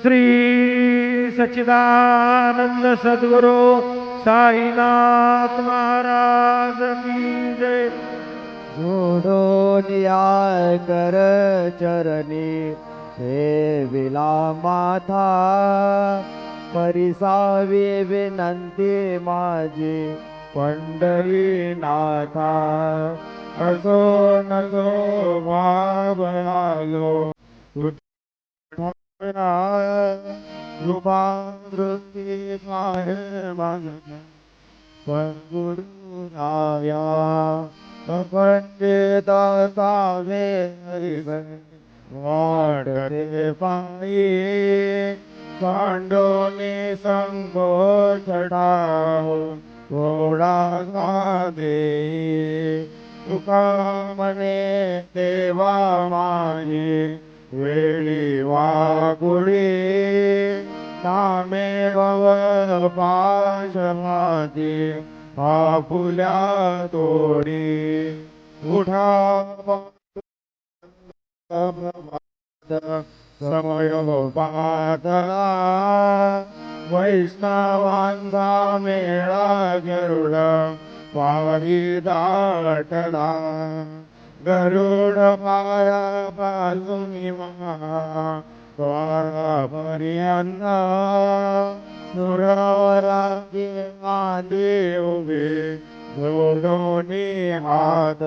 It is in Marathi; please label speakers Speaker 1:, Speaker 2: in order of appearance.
Speaker 1: श्री सच्चिदानंद सद्गुरु साईनाथ महाराज की जय।
Speaker 2: जोडो न्याय कर चरणी सेविला माथा, परिसावी विनंती माझी पंढरीनाथा। असो नसो भावनालो कृपा वृत्ती माहे मागना पंगुरुराया। पंडित सावे वाढते पायी, सांडोनी संकोच ठाव थोडा साधे। तुका म्हणे देवा माझी वेळी वाकुळी, नामे गव पाशमाती आपुल्या तोडी। उठा समय पातळा, वैष्णवांचा मेळा गरुड पावी दाटला। गरुड पाया पासून पर्यंत सुरवरा आधी उभे जोडोनी हात।